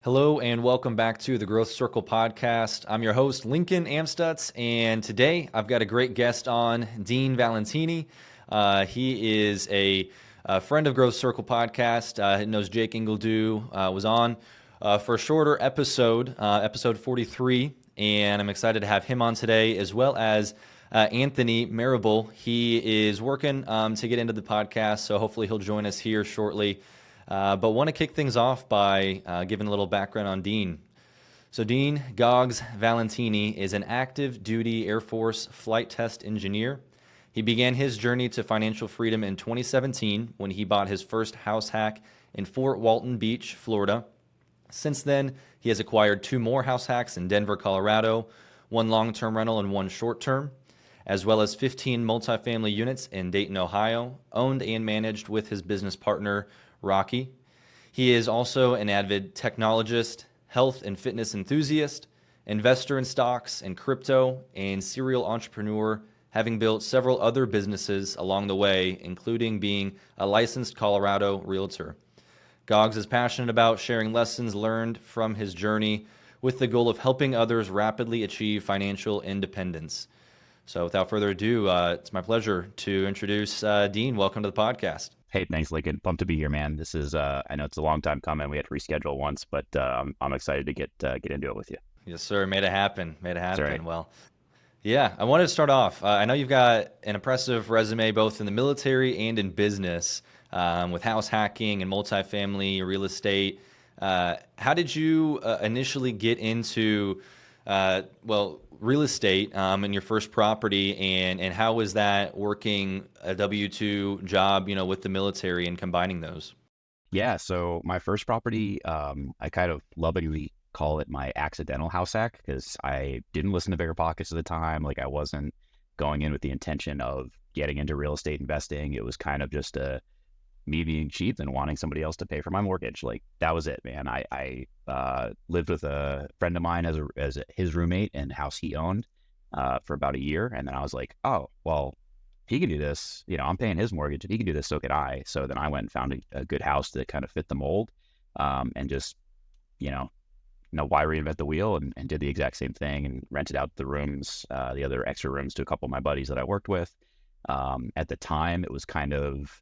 Hello and welcome back to the Growth Circle podcast. I'm your host, Lincoln Amstutz, and today I've got a great guest on, Dean Valentini. He is a friend of Growth Circle podcast. He knows Jake Ingledew, was on for a shorter episode, episode 43, and I'm excited to have him on today, as well as Anthony Marable. He is working to get into the podcast, so hopefully he'll join us here shortly. But want to kick things off by giving a little background on Dean. So Dean GOGS Valentini is an active duty Air Force flight test engineer. He began his journey to financial freedom in 2017 when he bought his first house hack in Fort Walton Beach, Florida. Since then, he has acquired 2 more house hacks in Denver, Colorado, 1 long-term rental and 1 short-term, as well as 15 multifamily units in Dayton, Ohio, owned and managed with his business partner, Rocky. He is also an avid technologist, health and fitness enthusiast, investor in stocks and crypto, and serial entrepreneur, having built several other businesses along the way, including being a licensed Colorado realtor. GOGS is passionate about sharing lessons learned from his journey with the goal of helping others rapidly achieve financial independence. So without further ado, it's my pleasure to introduce Dean. Welcome to the podcast. Hey, thanks, Lincoln. Pumped to be here, man. This is, I know it's a long time coming. We had to reschedule once, but I'm excited to get into it with you. Yes, sir. Made it happen. Made it That's happen. right. Well, yeah, I wanted to start off. I know you've got an impressive resume both in the military and in business, with house hacking and multifamily real estate. How did you initially get into, real estate in your first property, and how was that working a W-2 job, with the military and combining those? Yeah, so my first property, I kind of lovingly call it my accidental house hack because I didn't listen to Bigger Pockets at the time. Like I wasn't going in with the intention of getting into real estate investing. It was kind of just me being cheap and wanting somebody else to pay for my mortgage. Like that was it, man. I lived with a friend of mine as his roommate in a house he owned for about a year. And then I was like, oh, well, if he can do this, I'm paying his mortgage. If he can do this, so could I. So then I went and found a good house that kind of fit the mold, and just, why reinvent the wheel, and did the exact same thing and rented out the rooms, the other extra rooms to a couple of my buddies that I worked with. At the time, it was kind of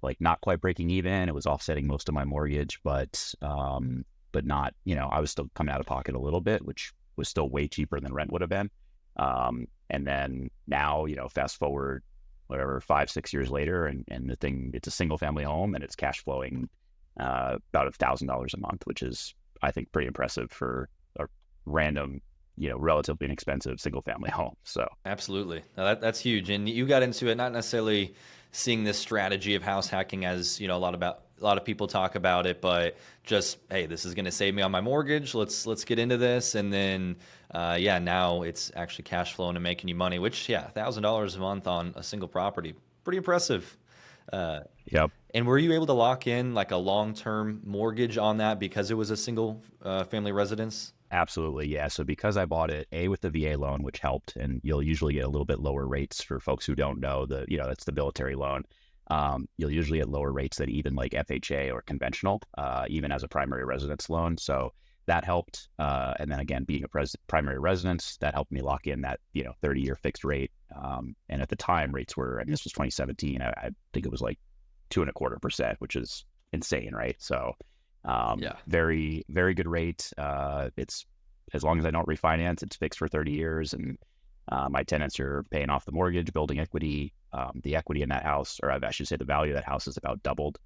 like not quite breaking even. It was offsetting most of my mortgage, but not, I was still coming out of pocket a little bit, which was still way cheaper than rent would have been. And then now, fast forward, whatever, 5-6 years later, and the thing, it's a single family home and it's cash flowing about $1,000 a month, which is, I think, pretty impressive for a random, relatively inexpensive single family home. So Absolutely. No, that's huge. And you got into it not necessarily seeing this strategy of house hacking as, a lot of people talk about it, but just, hey, this is going to save me on my mortgage. Let's get into this. And then, now it's actually cash flowing and making you money, which, $1,000 a month on a single property, pretty impressive. Uh, yep. and were you able to lock in like a long-term mortgage on that because it was a single family residence? Absolutely. Yeah. So because I bought it, with the VA loan, which helped, and you'll usually get a little bit lower rates for folks who don't know that's the military loan. You'll usually get lower rates than even like FHA or conventional, even as a primary residence loan. So that helped. And then again, being a primary residence, that helped me lock in that, 30-year fixed rate. And at the time rates were, this was 2017. I think it was like 2.25%, which is insane. Right. So, very, very good rate. It's, as long as I don't refinance, it's fixed for 30 years. And my tenants are paying off the mortgage, building equity. The equity in that house, or I should say the value of that house, is about doubled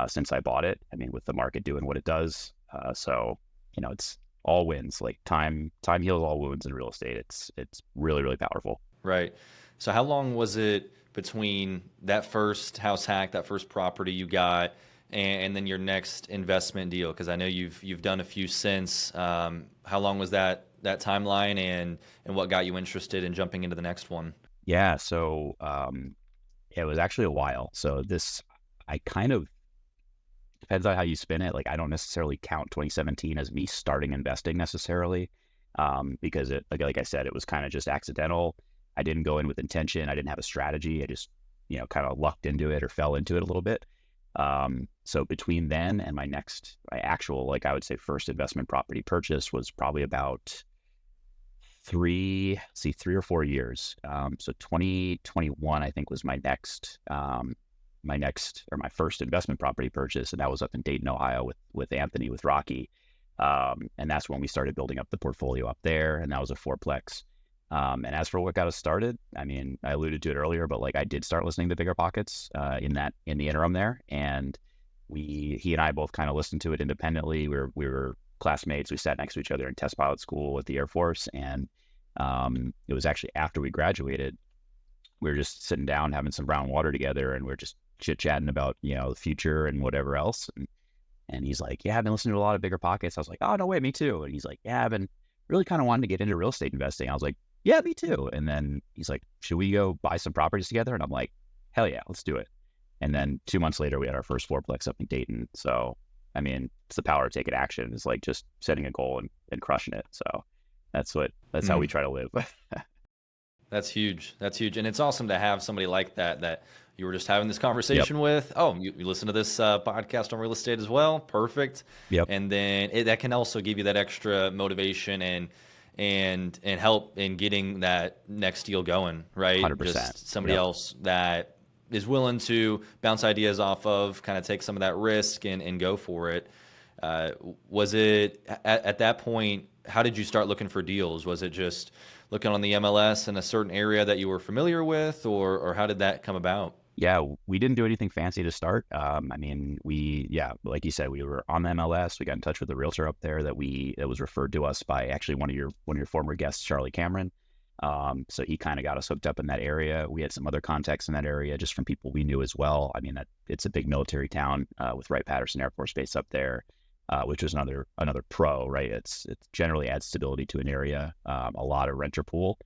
since I bought it. I mean, with the market doing what it does. So, it's all wins. Like time heals all wounds in real estate. It's really, really powerful. Right. So how long was it between that first house hack, that first property you got, and then your next investment deal? Because I know you've done a few since. How long was that timeline, and what got you interested in jumping into the next one? Yeah. So it was actually a while. So I kind of, depends on how you spin it. Like I don't necessarily count 2017 as me starting investing necessarily, because like I said, it was kind of just accidental. I didn't go in with intention. I didn't have a strategy. I just, kind of lucked into it or fell into it a little bit. So between then and my actual, like I would say first investment property purchase was probably about 3 or 4 years. So 2021, I think was my first investment property purchase. And that was up in Dayton, Ohio with Anthony, with Rocky. And that's when we started building up the portfolio up there. And that was a fourplex. And as for what got us started, I mean, I alluded to it earlier, but like I did start listening to Bigger Pockets in the interim there, and he and I both kind of listened to it independently. We were classmates. We sat next to each other in test pilot school at the Air Force, and it was actually after we graduated, we were just sitting down having some brown water together, and we are just chit chatting about the future and whatever else. And he's like, "Yeah, I've been listening to a lot of Bigger Pockets." I was like, "Oh no way, me too." And he's like, "Yeah, I've been really kind of wanting to get into real estate investing." I was like, "Yeah, me too." And then he's like, "Should we go buy some properties together?" And I'm like, "Hell yeah, let's do it." And then 2 months later, we had our first fourplex up in Dayton. So, I mean, it's the power of taking action. It's like just setting a goal and crushing it. So that's how we try to live. That's huge. That's huge. And it's awesome to have somebody like that you were just having this Yep. conversation with. Oh, you listen to this podcast on real estate as well. Perfect. Yep. And then that can also give you that extra motivation and help in getting that next deal going, right? 100%. Just somebody Yep. else that is willing to bounce ideas off of, kind of take some of that risk and go for it. Was it at that point, how did you start looking for deals? Was it just looking on the MLS in a certain area that you were familiar with, or how did that come about? Yeah, we didn't do anything fancy to start. I mean, like you said, we were on the MLS. We got in touch with a realtor up there that was referred to us by actually one of your former guests, Charlie Cameron. So he kind of got us hooked up in that area. We had some other contacts in that area just from people we knew as well. I mean, it's a big military town with Wright-Patterson Air Force Base up there, which was another pro, right? It generally adds stability to an area, a lot of renter pool.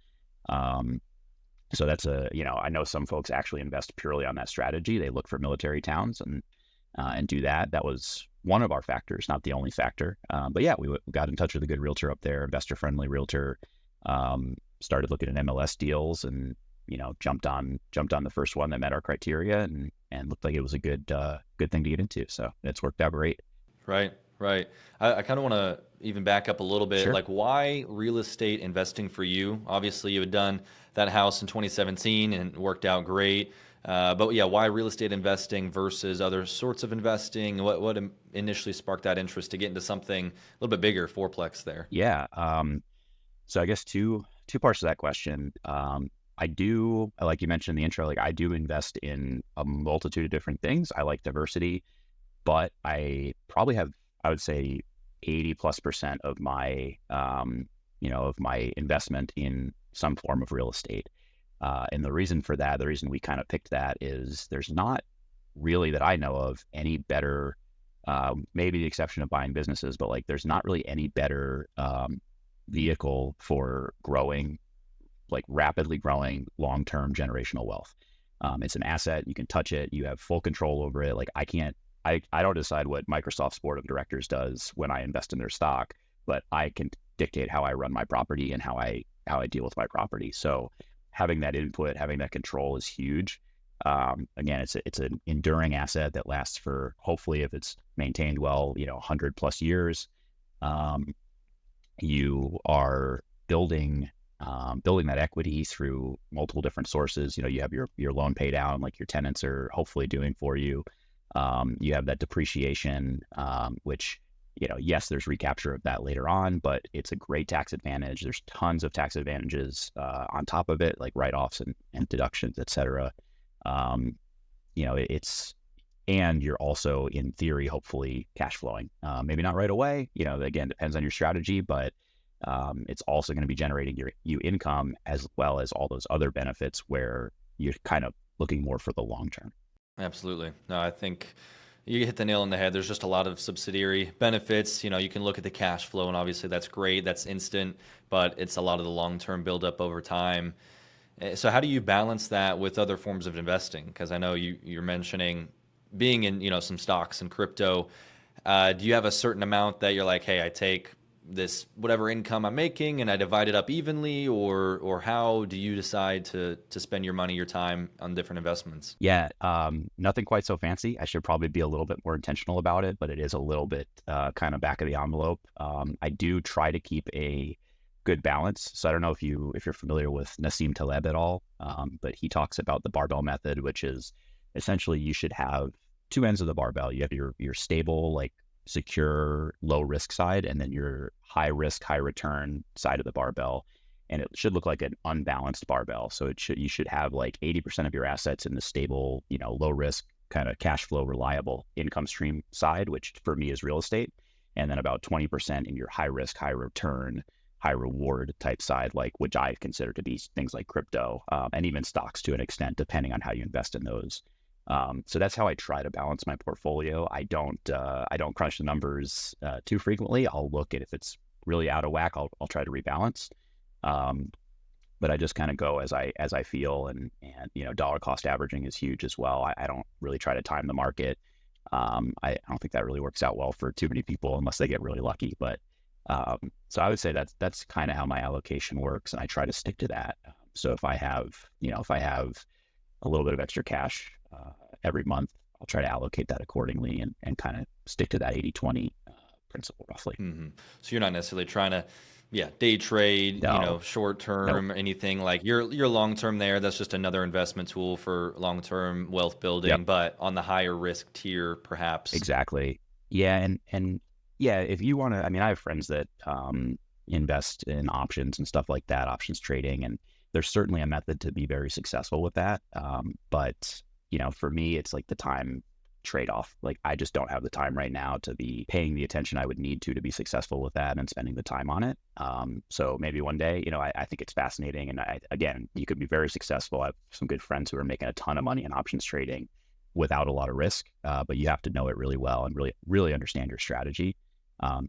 So that's I know some folks actually invest purely on that strategy. They look for military towns and do that. That was one of our factors, not the only factor. But yeah, we got in touch with a good realtor up there, investor-friendly realtor. Started looking at MLS deals and jumped on the first one that met our criteria and looked like it was a good thing to get into. So it's worked out great. Right, right. I kind of want to even back up a little bit. Sure. Like, why real estate investing for you? Obviously, you had done that house in 2017 and it worked out great. But yeah, why real estate investing versus other sorts of investing? What initially sparked that interest to get into something a little bit bigger, fourplex there? Yeah. So I guess two parts to that question. Like you mentioned in the intro, like I do invest in a multitude of different things. I like diversity, but I probably have, I would say 80+% of my, of my investment in some form of real estate. And the reason for that, the reason we kind of picked that is there's not really that I know of any better, maybe the exception of buying businesses, but like there's not really any better vehicle for growing, like rapidly growing long-term generational wealth. It's an asset. You can touch it. You have full control over it. Like I don't decide what Microsoft's board of directors does when I invest in their stock, but I can dictate how I run my property and how I deal with my property. So having that input, having that control is huge. Again, it's an enduring asset that lasts for, hopefully, if it's maintained well, 100+ years. You are building that equity through multiple different sources. You have your loan pay down, like your tenants are hopefully doing for you. You have that depreciation, which, yes, there's recapture of that later on, but it's a great tax advantage. There's tons of tax advantages on top of it, like write-offs and deductions, et cetera. And you're also, in theory, hopefully cash flowing. Maybe not right away, again, depends on your strategy, but it's also going to be generating you income as well as all those other benefits where you're kind of looking more for the long term. Absolutely. No, I think you hit the nail on the head. There's just a lot of subsidiary benefits. You can look at the cash flow, and obviously that's great. That's instant, but it's a lot of the long-term buildup over time. So how do you balance that with other forms of investing? Because I know you're mentioning being in, some stocks and crypto. Do you have a certain amount that you're like, hey, I take this whatever income I'm making and I divide it up evenly, or how do you decide to spend your money, your time on different investments? Yeah, nothing quite so fancy. I should probably be a little bit more intentional about it, but it is a little bit kind of back of the envelope. I do try to keep a good balance. So I don't know if you're familiar with Nassim Taleb at all, but he talks about the barbell method, which is essentially you should have two ends of the barbell. You have your stable, like secure, low risk side, and then your high risk, high return side of the barbell. And it should look like an unbalanced barbell. So you should have like 80% of your assets in the stable, low risk, kind of cash flow, reliable income stream side, which for me is real estate. And then about 20% in your high risk, high return, high reward type side, like which I consider to be things like crypto, and even stocks to an extent, depending on how you invest in those. So that's how I try to balance my portfolio. I don't crunch the numbers too frequently. I'll look at if it's really out of whack. I'll try to rebalance. But I just kind of go as I feel, and dollar cost averaging is huge as well. I don't really try to time the market. I don't think that really works out well for too many people unless they get really lucky. But so I would say that's kind of how my allocation works, and I try to stick to that. So if I have a little bit of extra cash every month, I'll try to allocate that accordingly and kind of stick to that 80-20 principle roughly. Mm-hmm. So you're not necessarily trying to, day trade, No, short nope, term, anything like you're long term there. That's just another investment tool for long term wealth yep, building, but on the higher risk tier, perhaps. exactly. Yeah, and yeah, if you want to, I mean, I have friends that invest in options and stuff like that, options trading, and there's certainly a method to be very successful with that. But for me, it's like the time trade-off. Like I just don't have the time right now to be paying the attention I would need to be successful with that and spending the time on it. So maybe one day, I think it's fascinating. And again, you could be very successful. I have some good friends who are making a ton of money in options trading without a lot of risk, but you have to know it really well and really, really understand your strategy.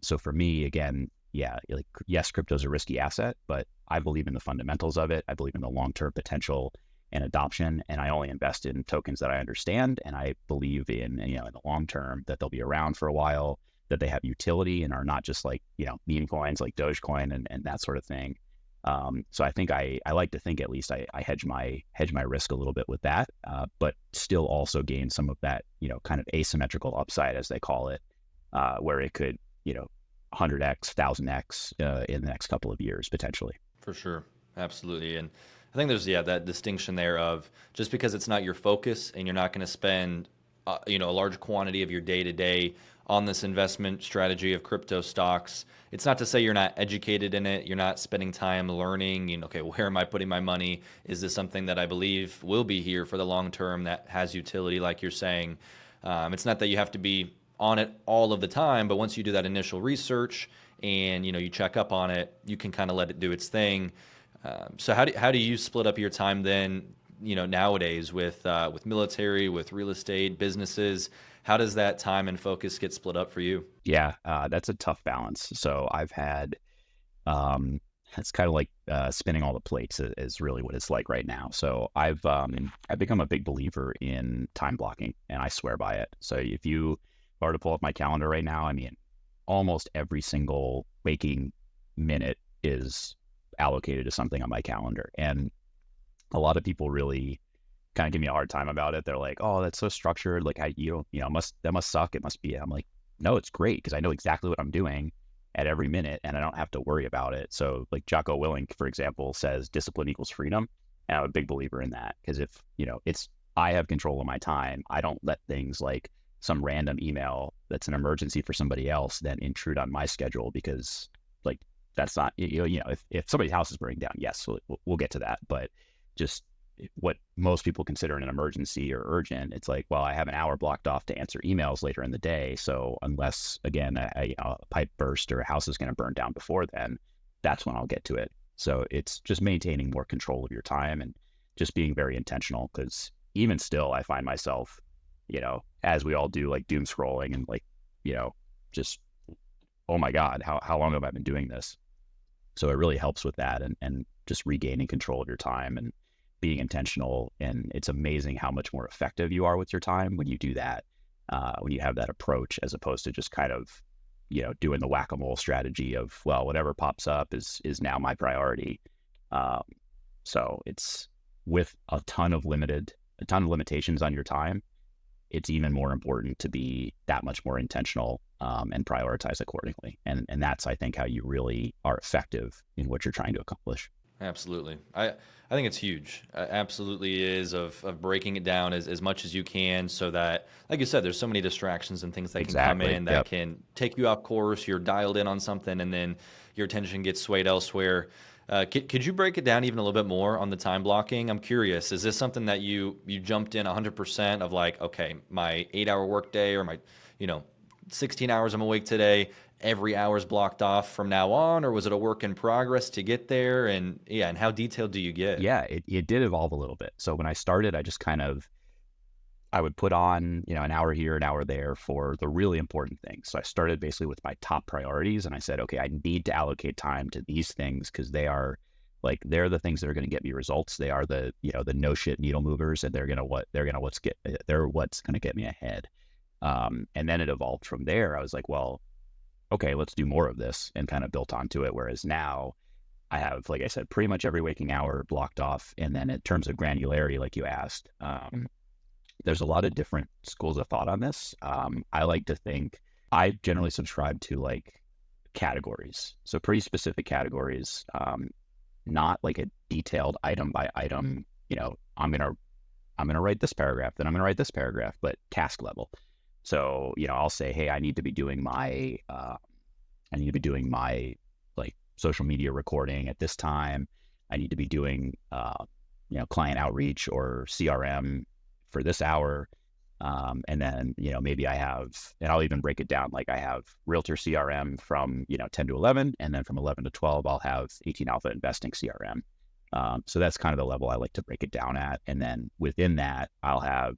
So for me, again, yeah, like yes, crypto is a risky asset, but I believe in the fundamentals of it. I believe in the long-term potential and adoption, and I only invest in tokens that I understand, and I believe in in the long term that they'll be around for a while, that they have utility and are not just like meme coins like Dogecoin and that sort of thing. So I think I like to think at least I hedge my risk a little bit with that, but still also gain some of that kind of asymmetrical upside as they call it, where it could 100x, 1000x in the next couple of years potentially. For sure. Absolutely. And I think there's, that distinction there of just because it's not your focus and you're not going to spend, a large quantity of your day to day on this investment strategy of crypto stocks. It's not to say you're not educated in it. You're not spending time learning, okay, where am I putting my money? Is this something that I believe will be here for the long term that has utility, like you're saying? It's not that you have to be on it all of the time, but once you do that initial research and, you check up on it, you can kind of let it do its thing. So how do you split up your time then, nowadays with military, with real estate, businesses? How does that time and focus get split up for you? Yeah, that's a tough balance. So I've had, it's kind of like spinning all the plates is really what it's like right now. So I've become a big believer in time blocking, and I swear by it. So if you were to pull up my calendar right now, I mean, almost every single waking minute is allocated to something on my calendar. And a lot of people really kind of give me a hard time about it. They're like, "Oh, that's so structured. Like, that must suck. It must be." I'm like, "No, it's great because I know exactly what I'm doing at every minute, and I don't have to worry about it." So, like Jocko Willink, for example, says discipline equals freedom, and I'm a big believer in that because if it's I have control of my time. I don't let things like some random email that's an emergency for somebody else then intrude on my schedule because like that's not if somebody's house is burning down, yes, we'll get to that, but just what most people consider an emergency or urgent, it's like, well, I have an hour blocked off to answer emails later in the day, so unless again a pipe burst or a house is going to burn down before then, that's when I'll get to it. So it's just maintaining more control of your time and just being very intentional, because even still I find myself as we all do, like doom scrolling and like just, oh my god, how long have I been doing this? So it really helps with that and just regaining control of your time and being intentional. And it's amazing how much more effective you are with your time when you do that, when you have that approach, as opposed to just kind of, doing the whack-a-mole strategy of, well, whatever pops up is now my priority. Um, so it's with a ton of limitations on your time, it's even more important to be that much more intentional, and prioritize accordingly. And that's, I think, how you really are effective in what you're trying to accomplish. Absolutely. I think it's huge. Absolutely is of breaking it down as much as you can so that, like you said, there's so many distractions and things that can come Exactly. in that Yep. can take you off course. You're dialed in on something and then your attention gets swayed elsewhere. Could you break it down even a little bit more on the time blocking? I'm curious. Is this something that you jumped in 100% of like, okay, my 8-hour workday or my, you know, 16 hours I'm awake today, every hour is blocked off from now on, or was it a work in progress to get there? And yeah, and how detailed do you get? Yeah, it did evolve a little bit. So when I started, I would put on, an hour here, an hour there for the really important things. So I started basically with my top priorities, and I said, okay, I need to allocate time to these things because they're the things that are going to get me results. They are the no shit needle movers, and they're what's going to get me ahead. And then it evolved from there. I was like, well, okay, let's do more of this, and kind of built onto it. Whereas now I have, like I said, pretty much every waking hour blocked off. And then in terms of granularity, like you asked, there's a lot of different schools of thought on this. I like to think I generally subscribe to like categories. So pretty specific categories, not like a detailed item by item, I'm going to write this paragraph, then I'm going to write this paragraph, but task level. So, I'll say, hey, I need to be doing my like social media recording at this time. I need to be doing, client outreach or CRM for this hour. And then, maybe and I'll even break it down. Like I have realtor CRM from, 10 to 11, and then from 11 to 12, I'll have 18 Alpha investing CRM. So that's kind of the level I like to break it down at. And then within that, I'll have,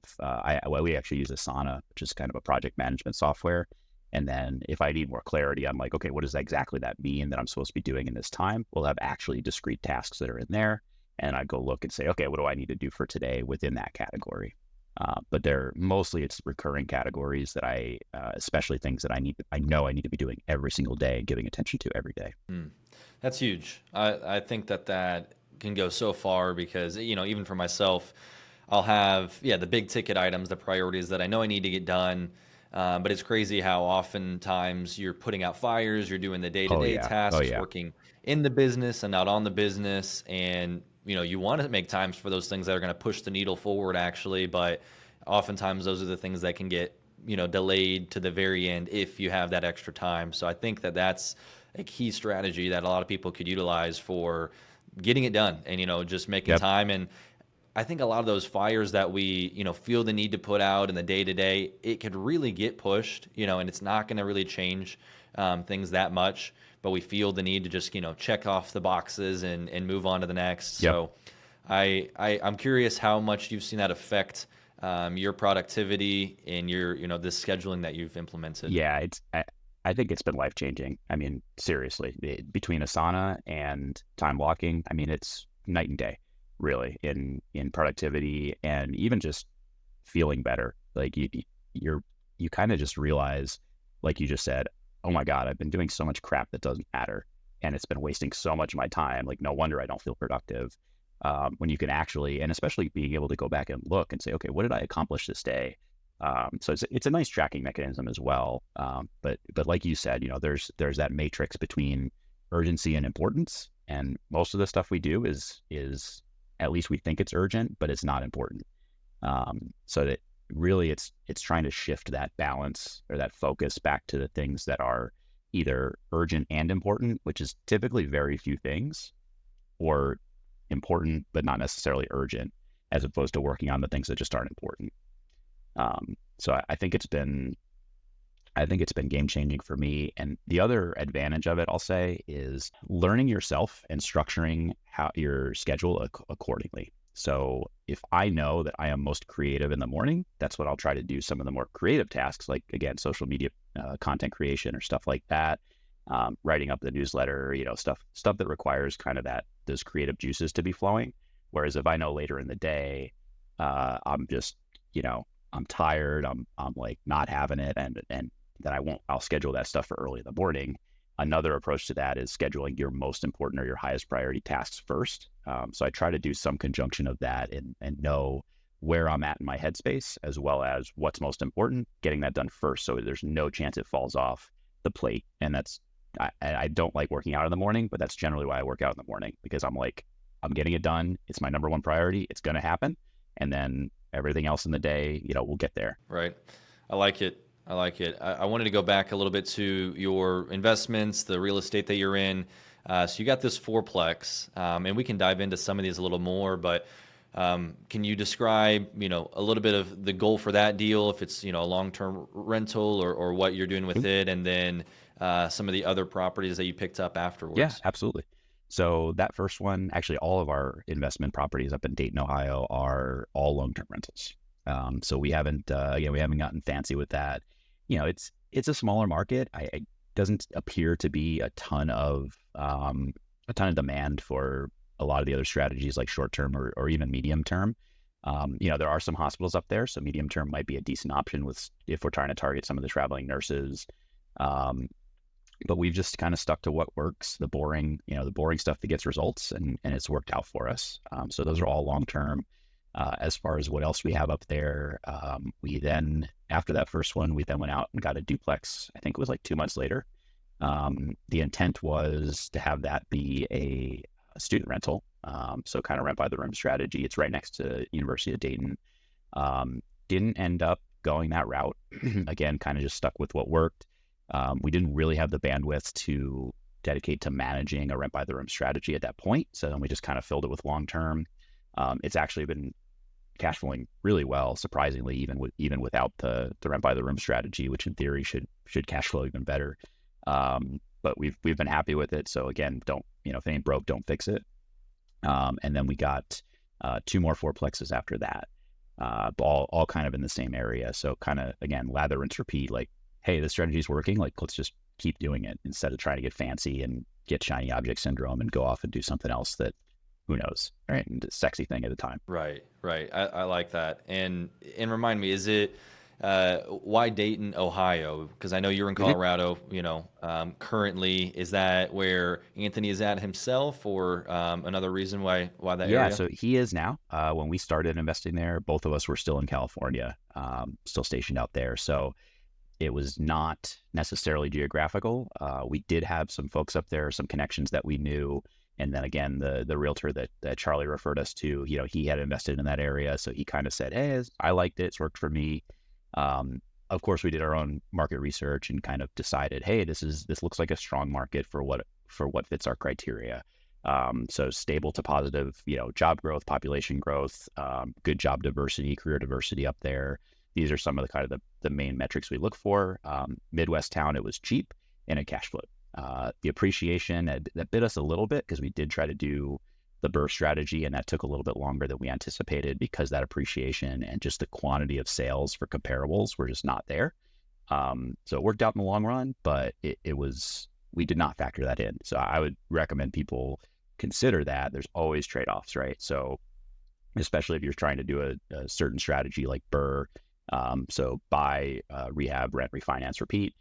we actually use Asana, which is kind of a project management software. And then if I need more clarity, I'm like, okay, what does exactly that mean that I'm supposed to be doing in this time? We'll have actually discrete tasks that are in there. And I go look and say, okay, what do I need to do for today within that category? But it's recurring categories that especially things that I know I need to be doing every single day and giving attention to every day. That's huge. I think that can go so far because, even for myself, I'll have, the big ticket items, the priorities that I know I need to get done. But it's crazy how oftentimes you're putting out fires, you're doing the day-to-day tasks, working in the business and not on the business. And, you want to make times for those things that are going to push the needle forward actually. But oftentimes those are the things that can get, delayed to the very end if you have that extra time. So I think that that's a key strategy that a lot of people could utilize for getting it done and, just making time. And I think a lot of those fires that we, feel the need to put out in the day to day, it could really get pushed, and it's not going to really change things that much, but we feel the need to just, check off the boxes and move on to the next. Yep. So I'm curious how much you've seen that affect your productivity and your, this scheduling that you've implemented. Yeah, I think it's been life-changing. I mean, seriously, between Asana and time blocking, I mean, it's night and day, really, in productivity and even just feeling better. Like you kind of just realize, like you just said, oh my God, I've been doing so much crap that doesn't matter. And it's been wasting so much of my time. Like, no wonder I don't feel productive. When you can actually, and especially being able to go back and look and say, okay, what did I accomplish this day? So it's a nice tracking mechanism as well. But like you said, there's that matrix between urgency and importance. And most of the stuff we do is at least we think it's urgent, but it's not important. So that really it's trying to shift that balance or that focus back to the things that are either urgent and important, which is typically very few things, or important but not necessarily urgent, as opposed to working on the things that just aren't important. So I think it's been game changing for me. And the other advantage of it, I'll say, is learning yourself and structuring your schedule accordingly. So if I know that I am most creative in the morning, that's what I'll try to do. Some of the more creative tasks, like again, social media, content creation or stuff like that, writing up the newsletter, stuff that requires kind of those creative juices to be flowing. Whereas if I know later in the day, I'm just, I'm tired, I'm like not having it, and then I'll schedule that stuff for early in the morning. Another approach to that is scheduling your most important or your highest priority tasks first. So I try to do some conjunction of that and know where I'm at in my headspace, as well as what's most important, getting that done first, so there's no chance it falls off the plate. And I don't like working out in the morning, but that's generally why I work out in the morning, because I'm like, I'm getting it done. It's my number one priority. It's going to happen. And then everything else in the day, we'll get there. Right. I like it. I wanted to go back a little bit to your investments, the real estate that you're in. So you got this fourplex, and we can dive into some of these a little more, but can you describe, a little bit of the goal for that deal, if it's, a long-term rental or what you're doing with it, and then some of the other properties that you picked up afterwards? Yeah, absolutely. So that first one, actually all of our investment properties up in Dayton, Ohio are all long-term rentals. So we haven't gotten fancy with that. It's a smaller market. It doesn't appear to be a ton of demand for a lot of the other strategies like short-term or even medium-term. There are some hospitals up there, so medium-term might be a decent option if we're trying to target some of the traveling nurses. But we've just kind of stuck to what works, the boring stuff that gets results, and it's worked out for us. So those are all long-term. As far as what else we have up there, we then, after that first one, we then went out and got a duplex. I think it was like 2 months later. The intent was to have that be a student rental. So kind of rent by the room strategy. It's right next to University of Dayton. Didn't end up going that route. Again, kind of just stuck with what worked. We didn't really have the bandwidth to dedicate to managing a rent by the room strategy at that point. So then we just kind of filled it with long-term. It's actually been cash flowing really well, surprisingly, even without the rent by the room strategy, which in theory should cash flow even better. But we've been happy with it. So again, if it ain't broke, don't fix it. And then we got 2 more fourplexes after that, all kind of in the same area. So kind of, again, lather, rinse, repeat, like, hey, the strategy's working, like, let's just keep doing it instead of trying to get fancy and get shiny object syndrome and go off and do something else that, who knows, right? And a sexy thing at the time. Right. I like that. And remind me, is it why Dayton, Ohio? Because I know you're in Colorado, currently. Is that where Anthony is at himself, or another reason why that area? Yeah, so he is now. When we started investing there, both of us were still in California, still stationed out there. So it was not necessarily geographical. We did have some folks up there, some connections that we knew. And then again, the realtor that Charlie referred us to, he had invested in that area. So he kind of said, hey, I liked it. It's worked for me. Of course, we did our own market research and kind of decided, hey, this looks like a strong market for what fits our criteria. So stable to positive, job growth, population growth, good job diversity, career diversity up there. These are some of the kind of the main metrics we look for. Midwest town, it was cheap and it cash flowed. The appreciation that bit us a little bit because we did try to do the BRRRR strategy, and that took a little bit longer than we anticipated because that appreciation and just the quantity of sales for comparables were just not there. So it worked out in the long run, but we did not factor that in. So I would recommend people consider that. There's always trade-offs, right? So especially if you're trying to do a certain strategy like BRRRR, so buy, rehab, rent, refinance, repeat.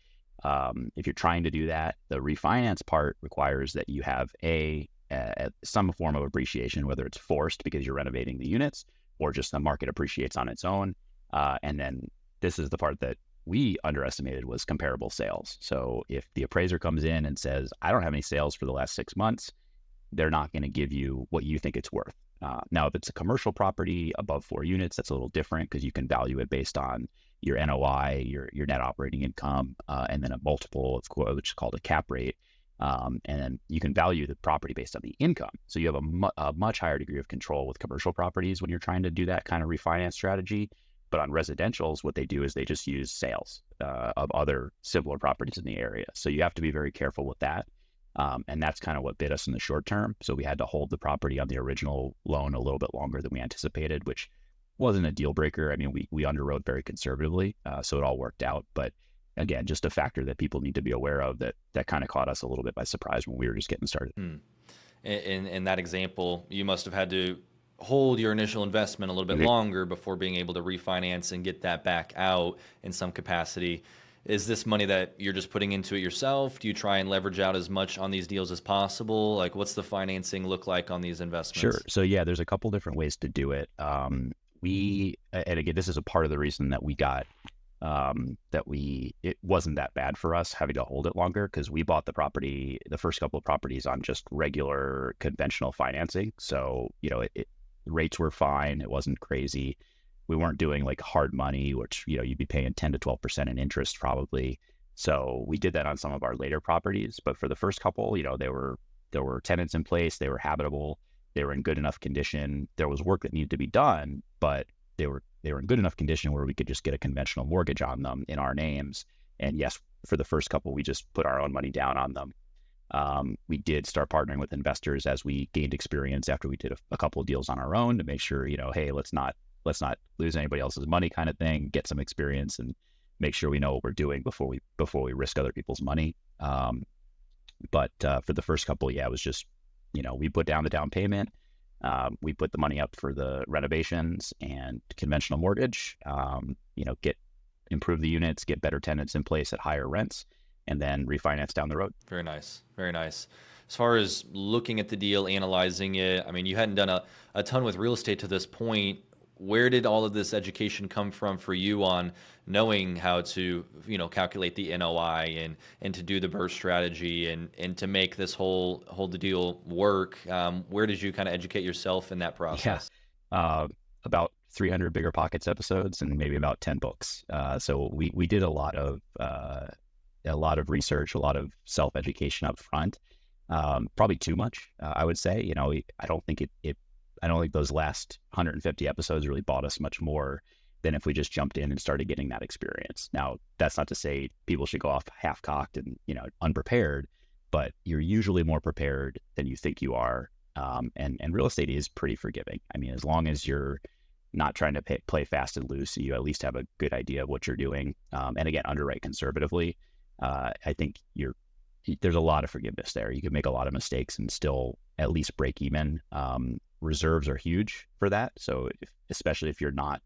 If you're trying to do that, the refinance part requires that you have some form of appreciation, whether it's forced because you're renovating the units or just the market appreciates on its own. And then this is the part that we underestimated was comparable sales. So if the appraiser comes in and says, I don't have any sales for the last 6 months, they're not going to give you what you think it's worth. Now, if it's a commercial property above 4 units, that's a little different because you can value it based on your NOI, your net operating income, and then a multiple, which is called a cap rate. And then you can value the property based on the income. So you have a much higher degree of control with commercial properties when you're trying to do that kind of refinance strategy. But on residentials, what they do is they just use sales of other similar properties in the area. So you have to be very careful with that. And that's kind of what bit us in the short term. So we had to hold the property on the original loan a little bit longer than we anticipated, which wasn't a deal breaker. I mean, we underwrote very conservatively, so it all worked out. But again, just a factor that people need to be aware of that kind of caught us a little bit by surprise when we were just getting started. In that example, you must have had to hold your initial investment a little bit longer before being able to refinance and get that back out in some capacity. is this money that you're just putting into it yourself? Do you try and leverage out as much on these deals as possible? Like, what's the financing look like on these Sure. investments? So yeah, there's a couple different ways to do it. And again, this is a part of the reason that we got it wasn't that bad for us having to hold it longer, because we bought the first couple of properties on just regular conventional financing. So, rates were fine. It wasn't crazy. We weren't doing like hard money, which, you'd be paying 10 to 12% in interest probably. So we did that on some of our later properties. But for the first couple, there were tenants in place. They were habitable. They were in good enough condition. There was work that needed to be done, but they were in good enough condition where we could just get a conventional mortgage on them in our names. And yes, for the first couple, we just put our own money down on them. We did start partnering with investors as we gained experience after we did a couple of deals on our own to make sure, hey, let's not lose anybody else's money kind of thing, get some experience and make sure we know what we're doing before we risk other people's money. But for the first couple, yeah, it was just, we put down the down payment. We put the money up for the renovations and conventional mortgage, improve the units, get better tenants in place at higher rents, and then refinance down the road. Very nice. Very nice. As far as looking at the deal, analyzing it, I mean, you hadn't done a ton with real estate to this point. Where did all of this education come from for you on knowing how to, calculate the NOI and to do the burst strategy and to make this whole the deal work? Where did you kind of educate yourself in that process? Yeah, about 300 Bigger Pockets episodes and maybe about 10 books. So we did a lot of research, a lot of self-education up front. Probably too much, I would say. I don't think I don't think those last 150 episodes really bought us much more than if we just jumped in and started getting that experience. Now, that's not to say people should go off half-cocked and, unprepared, but you're usually more prepared than you think you are. And real estate is pretty forgiving. I mean, as long as you're not trying to play fast and loose, you at least have a good idea of what you're doing. And again, underwrite conservatively. I think there's a lot of forgiveness there. You can make a lot of mistakes and still at least break even. Reserves are huge for that. So especially if you're not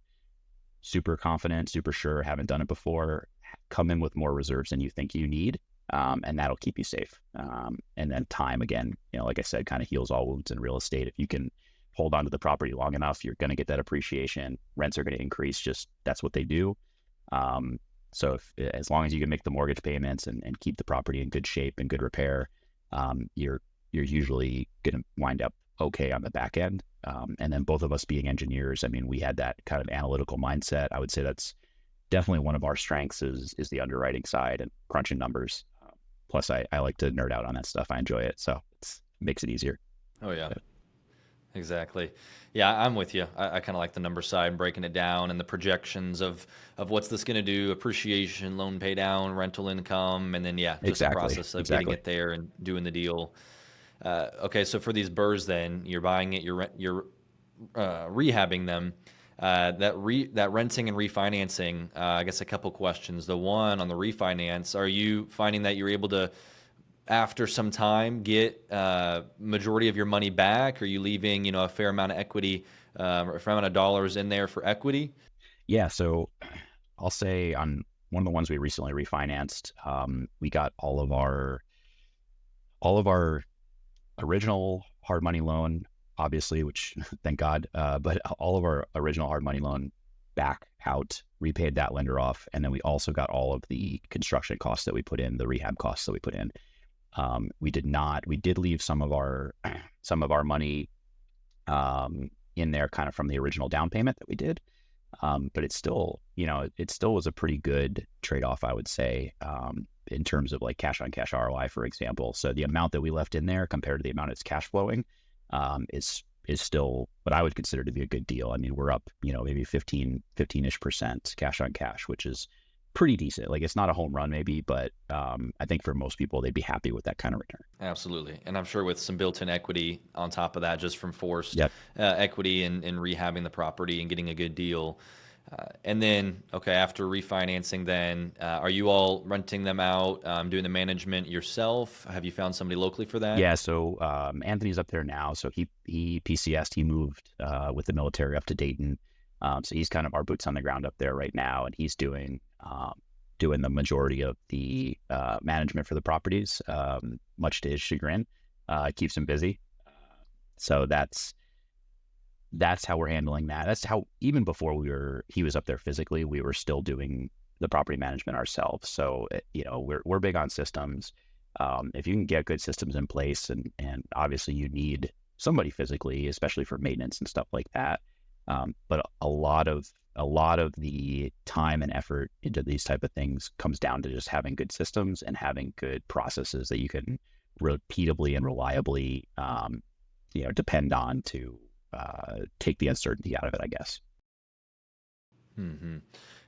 super confident, super sure, haven't done it before, come in with more reserves than you think you need. And that'll keep you safe. And then time, again, like I said, kind of heals all wounds in real estate. If you can hold on to the property long enough, you're going to get that appreciation. Rents are going to increase. Just that's what they do. So as long as you can make the mortgage payments and keep the property in good shape and good repair, you're usually going to wind up okay on the back end. And then both of us being engineers, I mean, we had that kind of analytical mindset. I would say that's definitely one of our strengths is the underwriting side and crunching numbers. Plus, I like to nerd out on that stuff. I enjoy it. So it makes it easier. Oh, yeah. Exactly. Yeah, I'm with you. I kind of like the number side and breaking it down and the projections of what's this going to do, appreciation, loan pay down, rental income, and then, just Exactly. the process of getting it there and doing the deal. Okay, so for these burrs then, you're buying it, you're rehabbing them. That renting and refinancing, I guess a couple questions. The one on the refinance, are you finding that you're able to, after some time, get majority of your money back? Are you leaving, a fair amount of equity, or a fair amount of dollars in there for equity? Yeah, so I'll say on one of the ones we recently refinanced, we got all of our original hard money loan, obviously, which thank God, but all of our original hard money loan back out, repaid that lender off, and then we also got all of the construction costs that we put in, the rehab costs that we put in. We did leave some of our money in there kind of from the original down payment that we did. But it still was a pretty good trade-off, I would say, in terms of like cash on cash ROI, for example. So the amount that we left in there compared to the amount it's cash flowing, is still what I would consider to be a good deal. I mean, we're up, maybe 15-ish% cash on cash, which is pretty decent. Like, it's not a home run maybe, but I think for most people, they'd be happy with that kind of return. Absolutely. And I'm sure with some built-in equity on top of that, just from forced Yep. equity and rehabbing the property and getting a good deal. And then, okay, after refinancing then, are you all renting them out, doing the management yourself? Have you found somebody locally for that? Yeah, so Anthony's up there now. So he PCS'd, he moved with the military up to Dayton. So he's kind of our boots on the ground up there right now, and he's doing doing the majority of the management for the properties, much to his chagrin. Keeps him busy. So that's how we're handling that. That's how, even before he was up there physically, we were still doing the property management ourselves. So, we're big on systems. If you can get good systems in place, and obviously you need somebody physically, especially for maintenance and stuff like that. But a lot of the time and effort into these type of things comes down to just having good systems and having good processes that you can repeatably and reliably, depend on to take the uncertainty out of it, I guess. Hmm.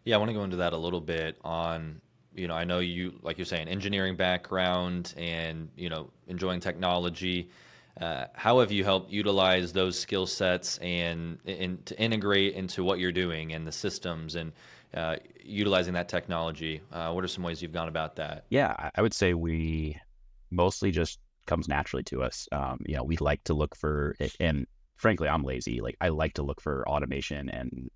Yeah, I want to go into that a little bit on, I know you, like you're saying, engineering background and, enjoying technology. How have you helped utilize those skill sets and to integrate into what you're doing and the systems and utilizing that technology? What are some ways you've gone about that? Yeah, I would say we mostly just comes naturally to us. We like to look for, and frankly, I'm lazy. Like, I like to look for automation and,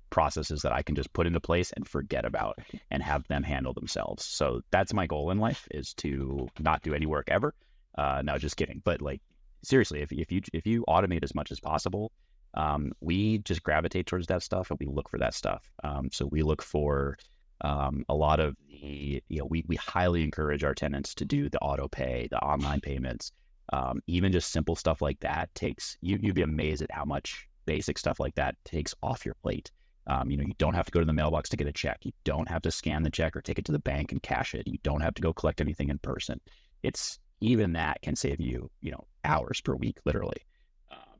processes that I can just put into place and forget about and have them handle themselves. So that's my goal in life, is to not do any work ever. No, just kidding. But like, seriously, if you automate as much as possible, we just gravitate towards that stuff and we look for that stuff. So we look for a lot of the, we highly encourage our tenants to do the auto pay, the online payments, even just simple stuff like that takes, you'd be amazed at how much basic stuff like that takes off your plate. You don't have to go to the mailbox to get a check. You don't have to scan the check or take it to the bank and cash it. You don't have to go collect anything in person. Even that can save you, hours per week, literally,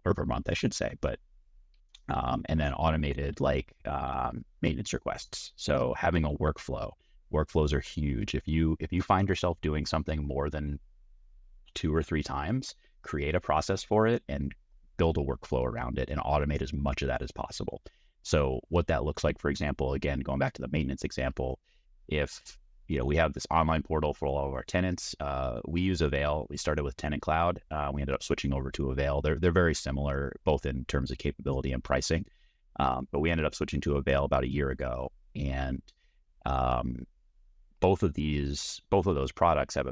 or per month, I should say. But and then automated maintenance requests. So having a workflows are huge. If you find yourself doing something more than 2 or 3 times, create a process for it and build a workflow around it and automate as much of that as possible. So what that looks like, for example, again, going back to the maintenance example, if we have this online portal for all of our tenants. We use Avail. We started with Tenant Cloud. We ended up switching over to Avail. They're very similar, both in terms of capability and pricing. But we ended up switching to Avail about a year ago. And both of those products have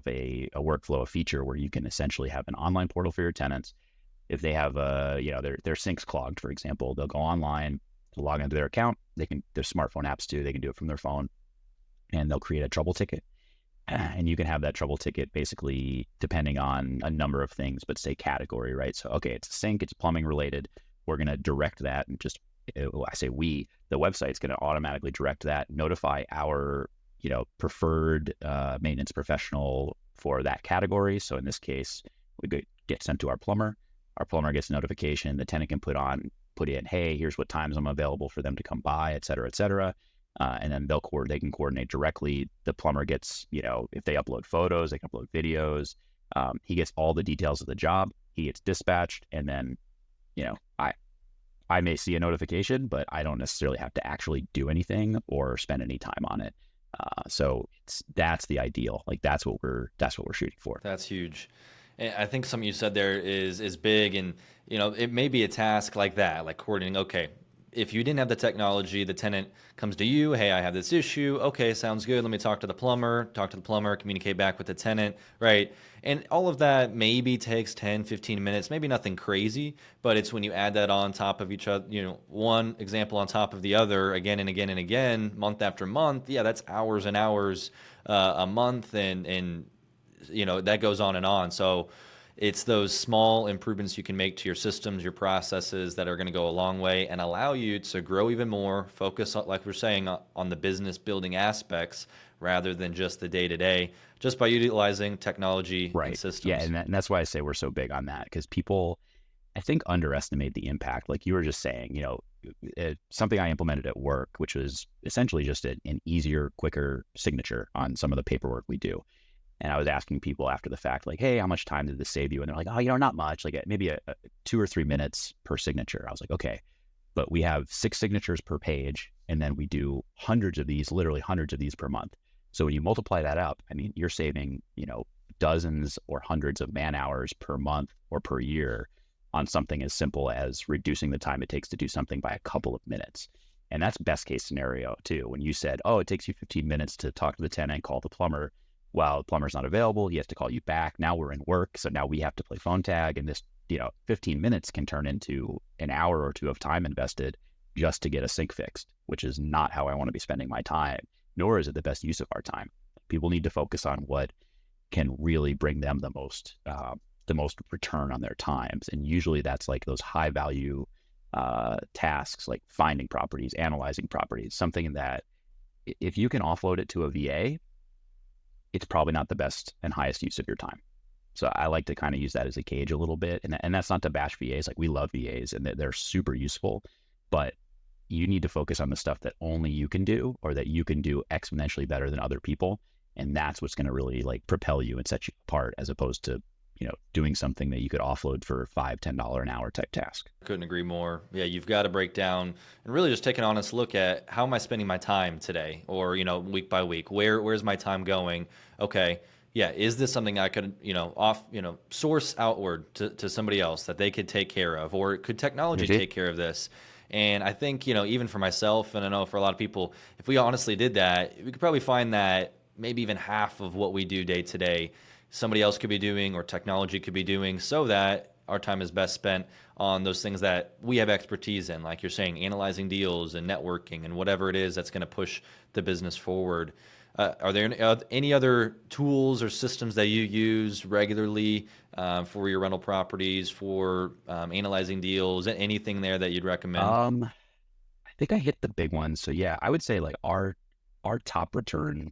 a workflow, a feature where you can essentially have an online portal for your tenants. If they have their sinks clogged, for example, they'll go online to log into their account. There's smartphone apps too. They can do it from their phone. And they'll create a trouble ticket. And you can have that trouble ticket basically depending on a number of things, but say category, right? So, okay, it's a sink, it's plumbing related. We're going to direct that and the website's going to automatically direct that, notify our, preferred maintenance professional for that category. So in this case, we get sent to our plumber. Our plumber gets a notification. The tenant can put in, hey, here's what times I'm available for them to come by, et cetera, et cetera. And then they can coordinate directly. The plumber gets, if they upload photos, they can upload videos. He gets all the details of the job. He gets dispatched, and then, I may see a notification, but I don't necessarily have to actually do anything or spend any time on it. So that's the ideal. Like that's what we're shooting for. That's huge. And I think something you said there is big, and it may be a task like that, like coordinating. Okay, if you didn't have the technology, the tenant comes to you, hey, I have this issue. Okay, sounds good. Let me talk to the plumber, communicate back with the tenant, right? And all of that maybe takes 10, 15 minutes, maybe nothing crazy, but it's when you add that on top of each other, one example on top of the other again and again and again, month after month. Yeah, that's hours and hours a month, and that goes on and on. So it's those small improvements you can make to your systems, your processes that are going to go a long way and allow you to grow even more, focus, like we're saying, on the business building aspects rather than just the day-to-day, just by utilizing technology and systems. Yeah, and that's why I say we're so big on that, because people, I think, underestimate the impact. Like you were just saying, something I implemented at work, which was essentially just an easier, quicker signature on some of the paperwork we do. And I was asking people after the fact, like, hey, how much time did this save you? And they're like, oh, not much, like maybe a 2 or 3 minutes per signature. I was like, okay, but we have 6 signatures per page, and then we do literally hundreds of these per month. So when you multiply that up, I mean, you're saving, dozens or hundreds of man hours per month or per year on something as simple as reducing the time it takes to do something by a couple of minutes. And that's best case scenario too. When you said, oh, it takes you 15 minutes to talk to the tenant, call the plumber. Well, the plumber's not available. He has to call you back. Now we're in work. So now we have to play phone tag. And this, 15 minutes can turn into an hour or two of time invested just to get a sink fixed, which is not how I want to be spending my time, nor is it the best use of our time. People need to focus on what can really bring them the most return on their times. And usually that's like those high value tasks, like finding properties, analyzing properties, something that if you can offload it to a VA, it's probably not the best and highest use of your time. So I like to kind of use that as a gauge a little bit. And that's not to bash VAs. Like, we love VAs and they're super useful, but you need to focus on the stuff that only you can do, or that you can do exponentially better than other people. And that's what's going to really like propel you and set you apart, as opposed to, doing something that you could offload for $5-10 an hour type task. Couldn't agree more. Yeah, you've got to break down and really just take an honest look at, how am I spending my time today, or week by week. Where's my time going? Okay, yeah, is this something I could source outward to somebody else that they could take care of, or could technology take care of this? And I think even for myself, and I know for a lot of people, if we honestly did that, we could probably find that maybe even half of what we do day to day, somebody else could be doing, or technology could be doing, so that our time is best spent on those things that we have expertise in, like you're saying, analyzing deals and networking and whatever it is that's going to push the business forward. Are there any other tools or systems that you use regularly for your rental properties, for analyzing deals? Anything there that you'd recommend? I think I hit the big ones. So yeah, I would say like our top return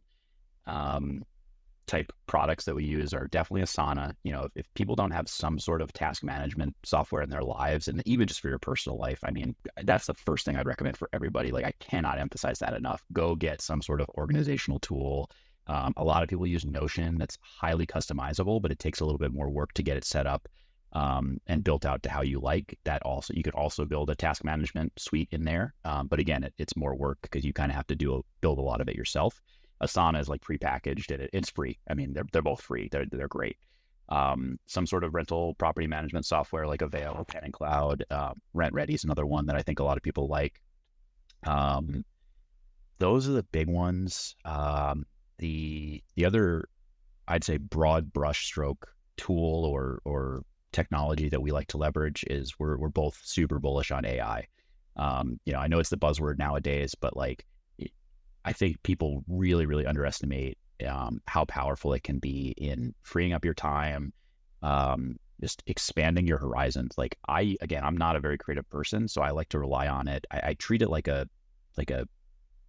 type products that we use are definitely Asana. If people don't have some sort of task management software in their lives, and even just for your personal life, I mean, that's the first thing I'd recommend for everybody. Like, I cannot emphasize that enough. Go get some sort of organizational tool. A lot of people use Notion. That's highly customizable, but it takes a little bit more work to get it set up and built out to how you like that. Also, you could also build a task management suite in there. But again, it's more work because you kind of have to build a lot of it yourself. Asana is like prepackaged and it's free. I mean, they're both free. They're great. Some sort of rental property management software like Avail, Pen and Cloud, Rent Ready is another one that I think a lot of people like. Those are the big ones. The other, I'd say, broad brushstroke tool or technology that we like to leverage is we're both super bullish on AI. I know it's the buzzword nowadays, but like, I think people really, really underestimate how powerful it can be in freeing up your time, just expanding your horizons. Like, I'm not a very creative person, so I like to rely on it. I treat it like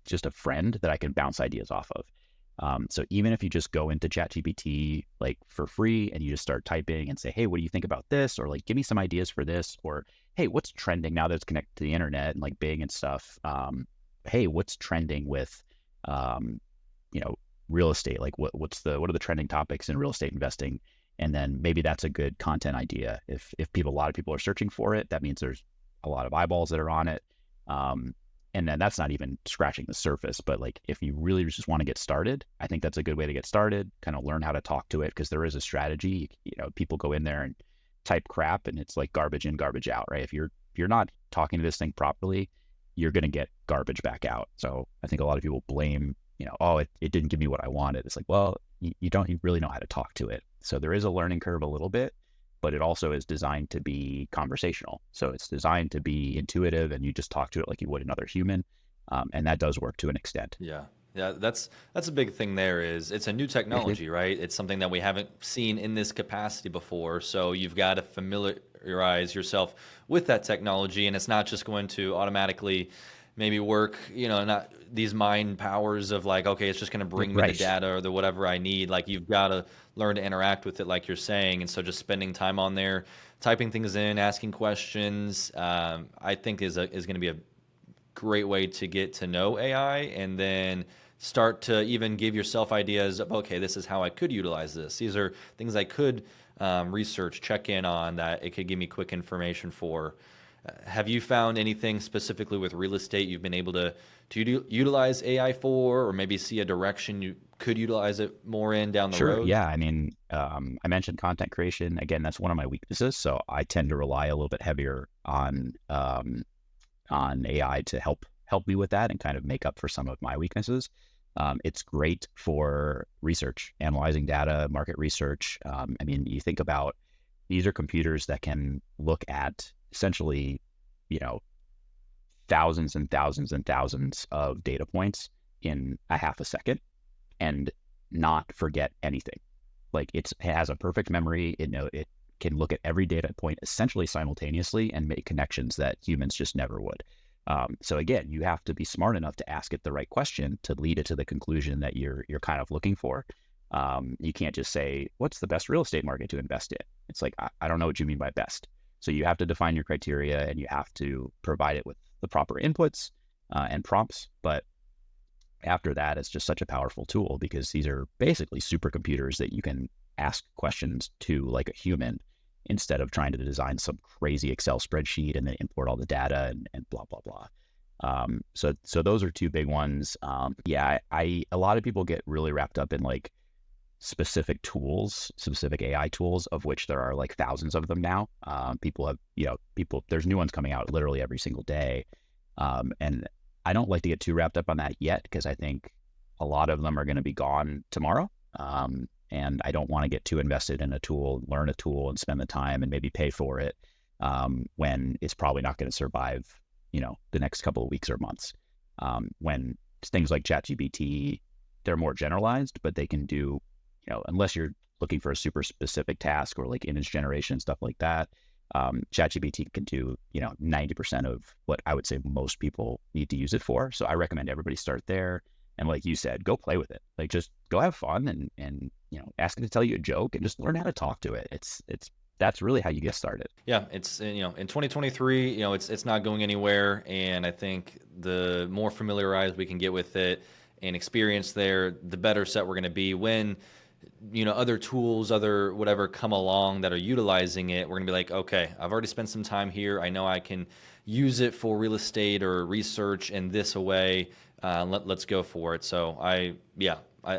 just a friend that I can bounce ideas off of. So even if you just go into ChatGPT like for free and you just start typing and say, hey, what do you think about this? Or like, give me some ideas for this. Or, hey, what's trending now that it's connected to the internet and like Bing and stuff? Hey, what's trending with, real estate? Like what are the trending topics in real estate investing? And then maybe that's a good content idea. If a lot of people are searching for it, that means there's a lot of eyeballs that are on it. And then that's not even scratching the surface, but like, if you really just want to get started, I think that's a good way to get started, kind of learn how to talk to it. Cause there is a strategy, people go in there and type crap and it's like garbage in, garbage out, right? If you're not talking to this thing properly, you're going to get garbage back out. So I think a lot of people blame, it didn't give me what I wanted. It's like, well, you don't really know how to talk to it. So there is a learning curve a little bit, but it also is designed to be conversational. So it's designed to be intuitive and you just talk to it like you would another human. And that does work to an extent. Yeah. Yeah, that's a big thing there. Is it's a new technology, right? It's something that we haven't seen in this capacity before. So you've got to familiarize yourself with that technology, and it's not just going to automatically maybe work, not these mind powers of like, okay, it's just going to bring me the data or the whatever I need. Like, you've got to learn to interact with it, like you're saying. And so just spending time on there, typing things in, asking questions, I think is going to be a great way to get to know AI, and then start to even give yourself ideas of, okay, this is how I could utilize this. These are things I could research, check in on, that it could give me quick information for. Have you found anything specifically with real estate you've been able to utilize AI for, or maybe see a direction you could utilize it more in down the road? Yeah. I mean, I mentioned content creation. Again, that's one of my weaknesses. So I tend to rely a little bit heavier on AI to help help me with that and kind of make up for some of my weaknesses. It's great for research, analyzing data, market research. I mean, you think about, these are computers that can look at essentially, you know, thousands and thousands and thousands of data points in a half a second and not forget anything. Like it has a perfect memory. It can look at every data point essentially simultaneously and make connections that humans just never would. So again, you have to be smart enough to ask it the right question to lead it to the conclusion that you're kind of looking for. You can't just say, what's the best real estate market to invest in? It's like, I don't know what you mean by best. So you have to define your criteria and you have to provide it with the proper inputs and prompts. But after that, it's just such a powerful tool because these are basically supercomputers that you can ask questions to like a human instead of trying to design some crazy Excel spreadsheet and then import all the data and blah, blah, blah. So those are two big ones. A lot of people get really wrapped up in like specific tools, specific AI tools, of which there are like thousands of them now. There's new ones coming out literally every single day. And I don't like to get too wrapped up on that yet because I think a lot of them are going to be gone tomorrow. And I don't want to get too invested in a tool, learn a tool and spend the time and maybe pay for it when it's probably not going to survive, the next couple of weeks or months. When things like ChatGPT, they're more generalized, but they can do, unless you're looking for a super specific task or like image generation, stuff like that, ChatGPT can do, 90% of what I would say most people need to use it for. So I recommend everybody start there. And like you said, go play with it. Like just go have fun and ask it to tell you a joke and just learn how to talk to it. That's really how you get started. Yeah, it's in 2023, it's not going anywhere, and I think the more familiarized we can get with it and experience there, the better set we're going to be when other tools, other whatever come along that are utilizing it. We're gonna be like, okay, I've already spent some time here. I know I can use it for real estate or research in this way. Let's go for it. So I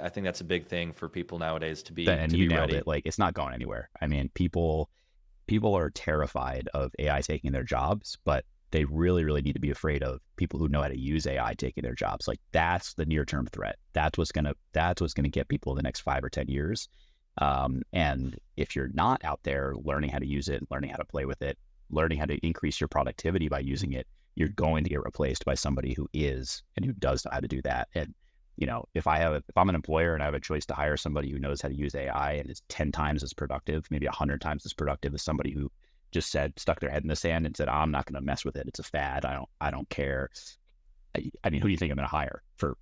think that's a big thing for people nowadays to be nailed ready. It. Like it's not going anywhere. I mean, people are terrified of AI taking their jobs, but they really, really need to be afraid of people who know how to use AI taking their jobs. Like that's the near-term threat. That's what's gonna get people in the next 5 or 10 years. And if you're not out there learning how to use it, learning how to play with it, learning how to increase your productivity by using it, you're going to get replaced by somebody who is and who does know how to do that. And if I'm an employer and I have a choice to hire somebody who knows how to use AI and is 10 times as productive, maybe 100 times as productive as somebody who just stuck their head in the sand and said, I'm not going to mess with it. It's a fad. I don't care. I mean, who do you think I'm going to hire for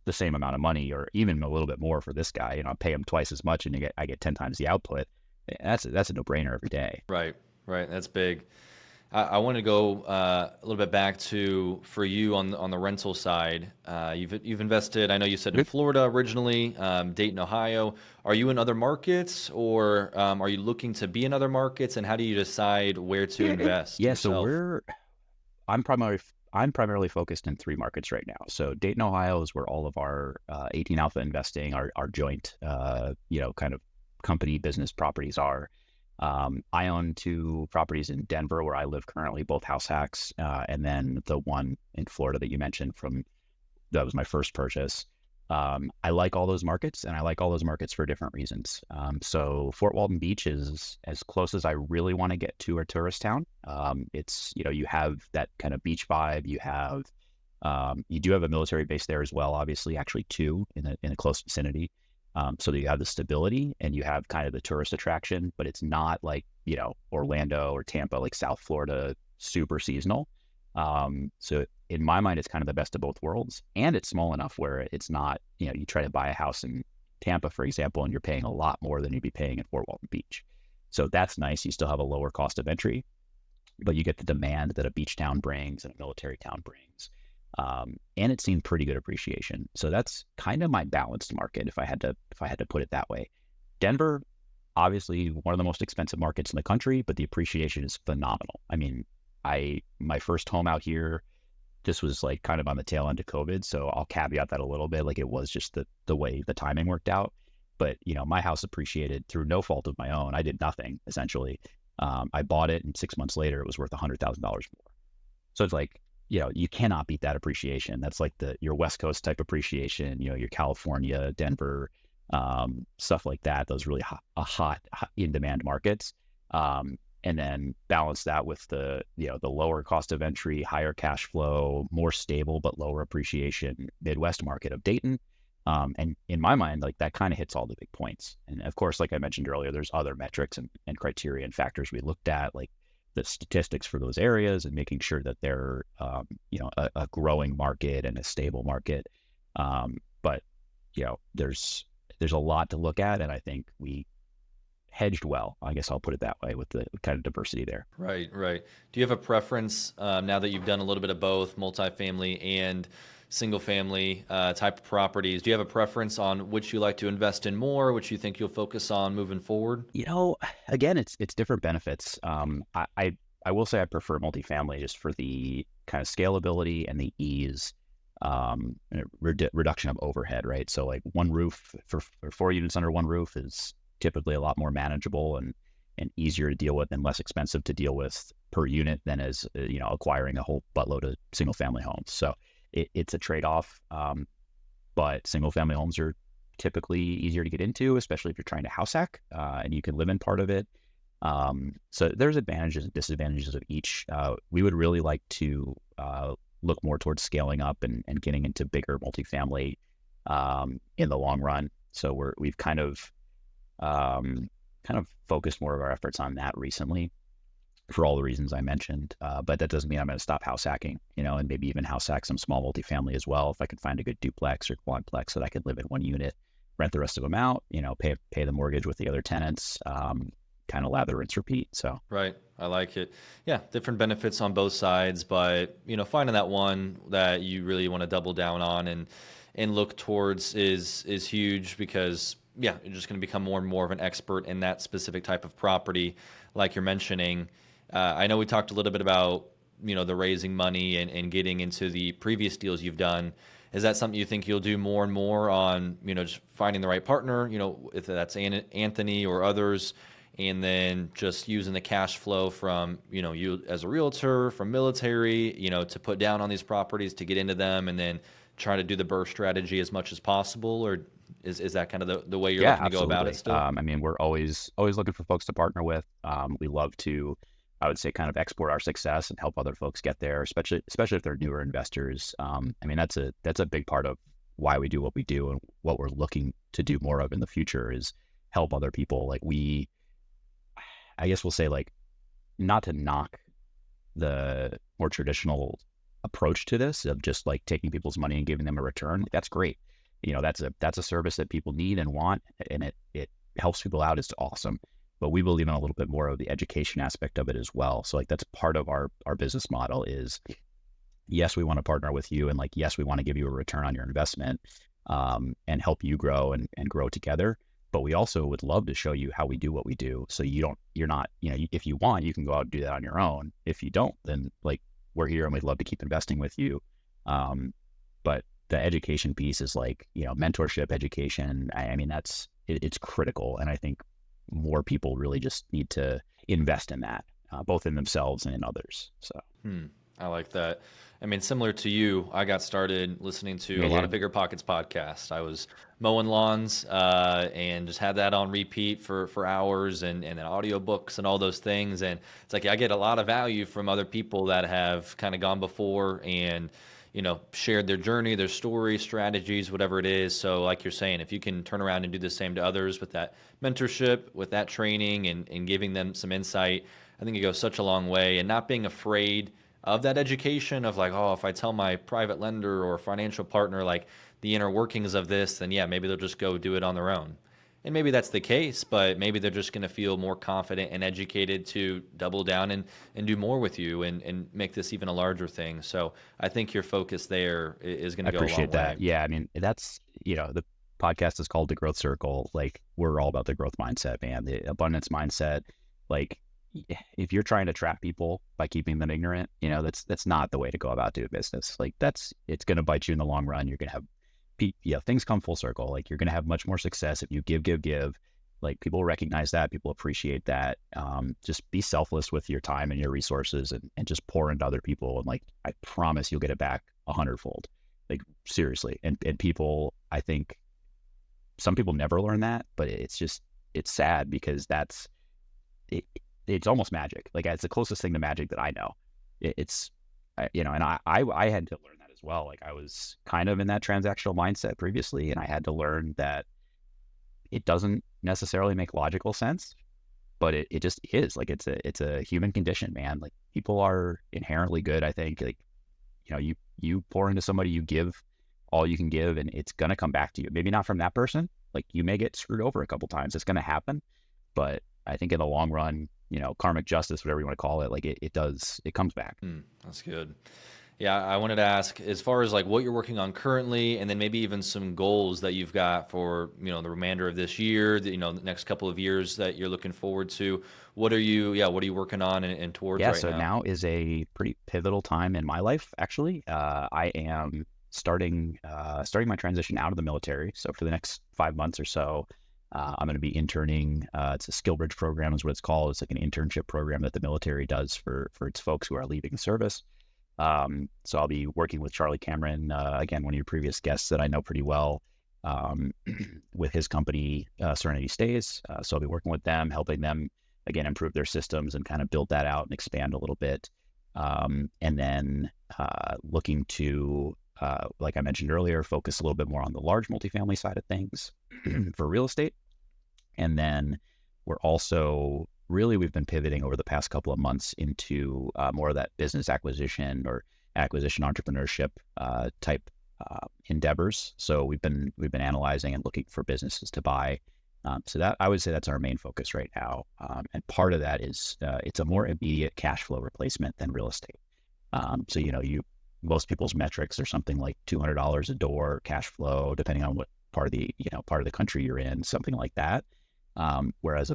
the same amount of money or even a little bit more for this guy? I'll pay him twice as much and I get 10 times the output. That's a no-brainer every day. Right. That's big. I want to go a little bit back to, for you on the rental side, you've invested, I know you said in Florida originally, Dayton, Ohio. Are you in other markets or are you looking to be in other markets, and how do you decide where to invest? Yeah, yourself? so I'm primarily focused in 3 markets right now. So Dayton, Ohio is where all of our 18 Alpha investing, our joint, kind of company business properties are. I own 2 properties in Denver where I live currently, both househacks, and then the one in Florida that you mentioned that was my first purchase. I like all those markets, and I like all those markets for different reasons. So Fort Walton Beach is as close as I really want to get to a tourist town. It's, you have that kind of beach vibe. You do have a military base there as well, obviously, actually 2 in a close vicinity. So that you have the stability and you have kind of the tourist attraction, but it's not like, Orlando or Tampa, like South Florida, super seasonal. So in my mind, it's kind of the best of both worlds, and it's small enough where it's not, you try to buy a house in Tampa, for example, and you're paying a lot more than you'd be paying in Fort Walton Beach. So that's nice. You still have a lower cost of entry, but you get the demand that a beach town brings and a military town brings. And it's seen pretty good appreciation. So that's kind of my balanced market, if I had to put it that way. Denver, obviously one of the most expensive markets in the country, but the appreciation is phenomenal. I mean, my first home out here, this was like kind of on the tail end of COVID. So I'll caveat that a little bit. Like it was just the way the timing worked out. But, my house appreciated through no fault of my own. I did nothing, essentially. I bought it and 6 months later, it was worth $100,000 more. So it's like, you cannot beat that appreciation. That's like your West Coast type appreciation, your California, Denver, stuff like that. Those really hot in demand markets. And then balance that with the lower cost of entry, higher cash flow, more stable but lower appreciation Midwest market of Dayton. And in my mind, like that kind of hits all the big points. And of course, like I mentioned earlier, there's other metrics and criteria and factors we looked at, like the statistics for those areas and making sure that they're, a growing market and a stable market. But there's a lot to look at, and I think we hedged well. I guess I'll put it that way, with the kind of diversity there. Right, right. Do you have a preference now that you've done a little bit of both multifamily and single family type of properties? Do you have a preference on which you like to invest in more, which you think you'll focus on moving forward? Again, it's different benefits. I will say I prefer multifamily just for the kind of scalability and the ease, and reduction of overhead, right? So like one roof for 4 units under one roof is typically a lot more manageable and easier to deal with and less expensive to deal with per unit than as acquiring a whole buttload of single family homes. So it's a trade-off, but single family homes are typically easier to get into, especially if you're trying to house hack, and you can live in part of it. So there's advantages and disadvantages of each. We would really like to look more towards scaling up and getting into bigger multifamily in the long run. So we've kind of focused more of our efforts on that recently for all the reasons I mentioned. But that doesn't mean I'm going to stop house hacking, and maybe even house hack some small multifamily as well. If I can find a good duplex or quadplex that I could live in one unit, rent the rest of them out, pay the mortgage with the other tenants, kind of lather, rinse, repeat. So. Right. I like it. Yeah. Different benefits on both sides, but finding that one that you really want to double down on and look towards is huge, because you're just going to become more and more of an expert in that specific type of property, like you're mentioning. I know we talked a little bit about, the raising money and getting into the previous deals you've done. Is that something you think you'll do more and more on, just finding the right partner, if that's Anthony or others, and then just using the cash flow from, you as a realtor, from military, to put down on these properties to get into them, and then try to do the burst strategy as much as possible? Or is that kind of the way you're looking to go about it still? We're always looking for folks to partner with. We love to, I would say, kind of export our success and help other folks get there, especially if they're newer investors. That's a big part of why we do what we do, and what we're looking to do more of in the future is help other people. Like I guess we'll say, like, not to knock the more traditional approach to this of just like taking people's money and giving them a return. That's great. That's a service that people need and want, and it helps people out. It's awesome. But we believe in a little bit more of the education aspect of it as well. So like that's part of our business model is, yes, we want to partner with you, and like, yes, we want to give you a return on your investment, and help you grow and grow together. But we also would love to show you how we do what we do. So you're not, if you want, you can go out and do that on your own. If you don't, then like, we're here and we'd love to keep investing with you. But the education piece is like, mentorship, education. It's critical. And I think more people really just need to invest in that, both in themselves and in others. So. I like that. Similar to you, I got started listening to a lot of Bigger Pockets podcasts. I was mowing lawns and just had that on repeat for hours, and then audiobooks and all those things. And it's like I get a lot of value from other people that have kind of gone before and, shared their journey, their story, strategies, whatever it is. So like you're saying, if you can turn around and do the same to others with that mentorship, with that training and giving them some insight, I think it goes such a long way. And not being afraid of that education of like, oh, if I tell my private lender or financial partner like the inner workings of this, then maybe they'll just go do it on their own. And maybe that's the case, but maybe they're just going to feel more confident and educated to double down and do more with you and make this even a larger thing. So I think your focus there is going to go a long way. I appreciate that. Yeah, that's, the podcast is called The Growth Circle. Like, we're all about the growth mindset, man, the abundance mindset. Like, if you're trying to trap people by keeping them ignorant, that's not the way to go about doing business. Like, it's going to bite you in the long run. You're going to have, things come full circle. Like, you're going to have much more success if you give, Like people recognize that, people appreciate that. Just be selfless with your time and your resources, and just pour into other people. And like, I promise you'll get it back 100-fold. Like seriously. And people, I think some people never learn that, but it's sad because it, it's almost magic. Like it's the closest thing to magic that I know. It's, and I had to learn that as well. Like I was kind of in that transactional mindset previously, and I had to learn that it doesn't necessarily make logical sense, but it just is. Like it's a human condition, man. Like people are inherently good. I think like, you pour into somebody, you give all you can give, and it's going to come back to you. Maybe not from that person. Like you may get screwed over a couple times. It's going to happen. But I think in the long run, karmic justice, whatever you want to call it, like it comes back. That's good. Yeah, I wanted to ask as far as like what you're working on currently, and then maybe even some goals that you've got for, the remainder of this year, the next couple of years that you're looking forward to. What are you working on and towards right so now? now is a pretty pivotal time in my life, actually. I am starting my transition out of the military. So for the next 5 months or so, I'm going to be interning. It's a skill bridge program is what it's called. It's like an internship program that the military does for its folks who are leaving the service. So I'll be working with Charlie Cameron, again, one of your previous guests that I know pretty well, with his company, Serenity Stays. So I'll be working with them, helping them, again, improve their systems and kind of build that out and expand a little bit. And then looking to, like I mentioned earlier, focus a little bit more on the large multifamily side of things for real estate. And then we've been pivoting over the past couple of months into more of that business acquisition or acquisition entrepreneurship type endeavors. So we've been analyzing and looking for businesses to buy. So that I would say that's our main focus right now. And part of that is it's a more immediate cash flow replacement than real estate. So most people's metrics are something like $200 a door cash flow, depending on what part of the country you're in, something like that. Whereas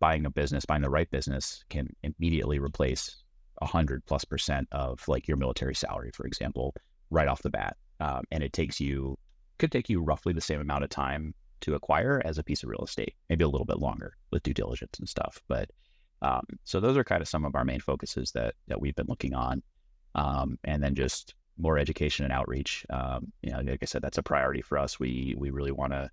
buying the right business can immediately replace 100+% of like your military salary, for example, right off the bat. And could take you roughly the same amount of time to acquire as a piece of real estate, maybe a little bit longer with due diligence and stuff. But so those are kind of some of our main focuses that we've been looking on. And then just more education and outreach. Like I said, that's a priority for us. We really want to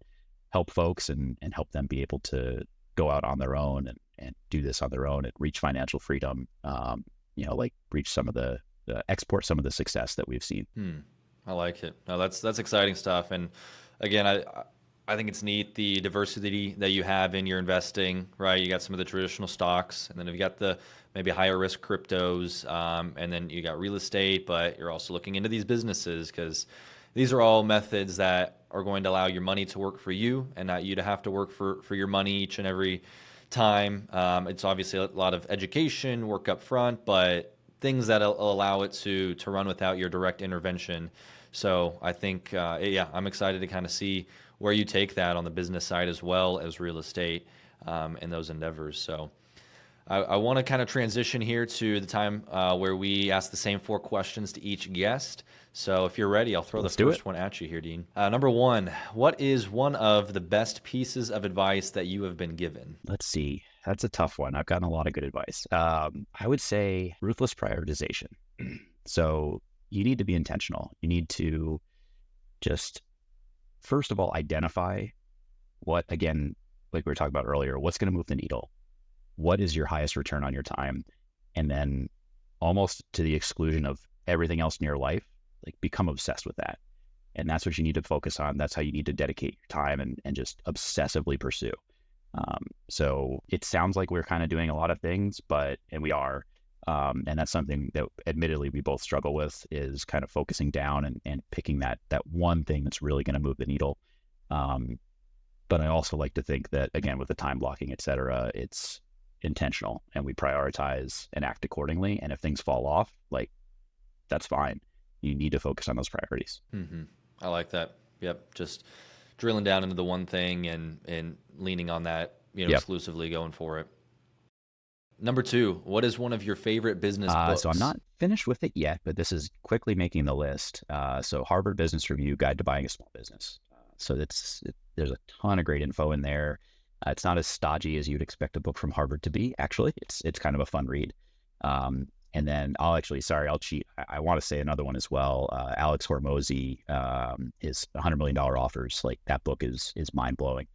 help folks and help them be able to go out on their own and do this on their own and reach financial freedom, like reach export some of the success that we've seen. I like it. No, that's exciting stuff. And again, I think it's neat, the diversity that you have in your investing, right? You got some of the traditional stocks, and then you've got the maybe higher risk cryptos, and then you got real estate, but you're also looking into these businesses because these are all methods that are going to allow your money to work for you and not you to have to work for your money each and every time. It's obviously a lot of education, work up front, but things that will allow it to run without your direct intervention. So I think, I'm excited to kind of see where you take that on the business side as well as real estate in those endeavors. So I want to kind of transition here to the time where we ask the same 4 questions to each guest. So if you're ready, I'll throw the first one at you here, Dean. Number 1, what is one of the best pieces of advice that you have been given? Let's see. That's a tough one. I've gotten a lot of good advice. I would say ruthless prioritization. So you need to be intentional. You need to just, first of all, identify what, again, like we were talking about earlier, what's going to move the needle? What is your highest return on your time? And then almost to the exclusion of everything else in your life, like become obsessed with that. And that's what you need to focus on. That's how you need to dedicate your time and just obsessively pursue. So it sounds like we're kind of doing a lot of things, and we are. And that's something that admittedly we both struggle with, is kind of focusing down and picking that one thing that's really going to move the needle. But I also like to think that, again, with the time blocking, et cetera, it's intentional and we prioritize and act accordingly. And if things fall off, like, that's fine. You need to focus on those priorities. Mm-hmm. I like that. Yep. Just drilling down into the one thing and leaning on that, exclusively going for it. Number 2, what is one of your favorite business books? So I'm not finished with it yet, but this is quickly making the list. So Harvard Business Review, Guide to Buying a Small Business. So there's a ton of great info in there. It's not as stodgy as you'd expect a book from Harvard to be. Actually, it's kind of a fun read. And then I'll cheat. I want to say another one as well. Alex Hormozy, his $100 million offers. Like that book is mind blowing.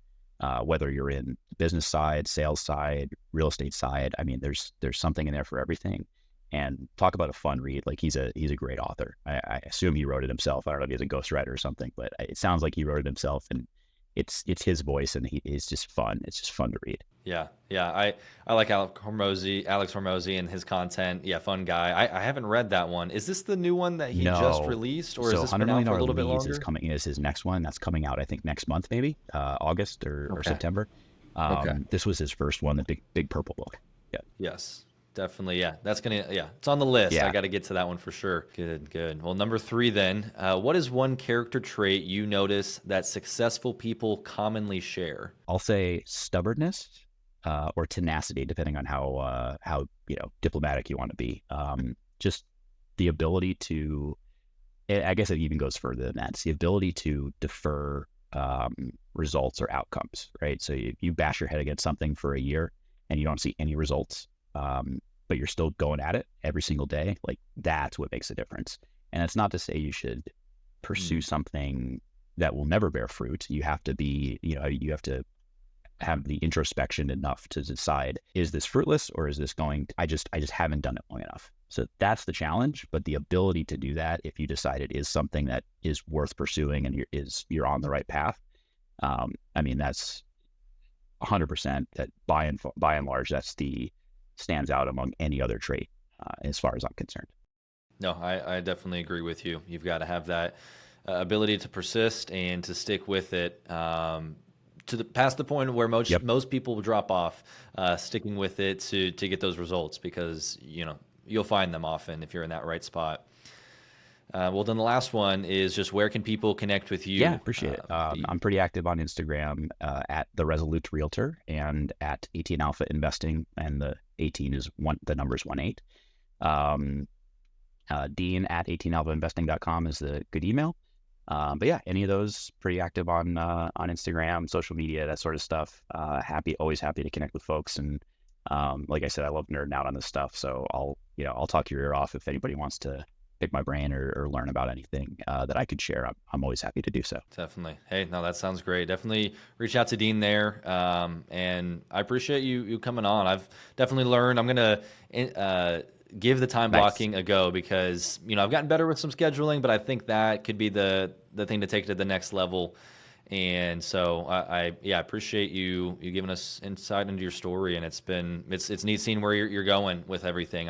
Whether you're in business side, sales side, real estate side, I mean, there's something in there for everything. And talk about a fun read. Like he's a great author. I assume he wrote it himself. I don't know if he's a ghostwriter or something, but it sounds like he wrote it himself, and it's his voice, and it's just fun. It's just fun to read. Yeah, yeah. I like Alex Hormozy and his content. Yeah, fun guy. I haven't read that one. Is this the new one that he just No. released, or So has this $100 been out million for a little bit leads longer? is his next one. That's coming out, I think, next month, maybe August or Okay. September. Okay. This was his first one, the big purple book. Yeah. Yes, definitely. Yeah, it's on the list. I Yeah. got to get to that one for sure. Good, good. Well, number 3 then. What is one character trait you notice that successful people commonly share? I'll say stubbornness or tenacity, depending on how diplomatic you want to be. Just the ability to, I guess it even goes further than that. It's the ability to defer results or outcomes, right? So you bash your head against something for a year and you don't see any results, but you're still going at it every single day. Like that's what makes a difference. And it's not to say you should pursue something that will never bear fruit. You have to be, you have to have the introspection enough to decide, is this fruitless or is this I just haven't done it long enough. So that's the challenge, but the ability to do that, if you decide it is something that is worth pursuing and you're on the right path. I mean, that's 100% that by and large, stands out among any other trait, as far as I'm concerned. No, I definitely agree with you. You've got to have that ability to persist and to stick with it past the point where Yep. most people will drop off, sticking with it to get those results, because you'll find them often if you're in that right spot. Well, then the last one is just, where can people connect with you? Yeah, appreciate it. I'm pretty active on Instagram at The Resolute Realtor and at 18 Alpha Investing, and the 18 is the number is 18. Dean at 18alphainvesting.com is the good email. But yeah, any of those, pretty active on Instagram, social media, that sort of stuff. Always happy to connect with folks. And like I said, I love nerding out on this stuff. So I'll talk your ear off if anybody wants to pick my brain or learn about anything that I could share. I'm always happy to do so. Definitely. Hey, no, that sounds great. Definitely reach out to Dean there. And I appreciate you coming on. I've definitely learned. I'm going to give the time blocking a go, because I've gotten better with some scheduling, but I think that could be the thing to take it to the next level. And so I appreciate you giving us insight into your story, and it's neat seeing where you're going with everything.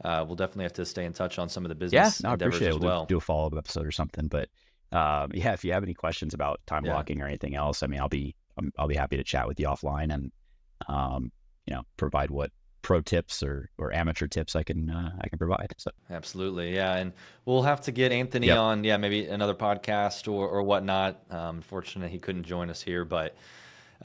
We'll definitely have to stay in touch on some of the business I endeavors appreciate it. as well. We'll do a follow-up episode or something. But if you have any questions about time blocking or anything else, I mean, I'll be happy to chat with you offline and provide what pro tips or amateur tips I can provide. So Absolutely, yeah, and we'll have to get Anthony on, maybe another podcast or whatnot. Unfortunately, he couldn't join us here, but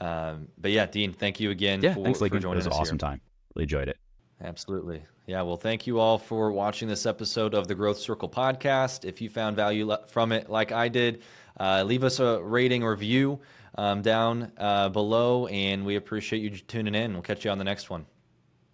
yeah, Dean, thank you again for thanks, Lincoln. joining us. It was an awesome here. time. Really enjoyed it. Absolutely. Yeah, well, thank you all for watching this episode of the Growth Circle podcast. If you found value from it like I did, leave us a rating or review down below, and we appreciate you tuning in. We'll catch you on the next one.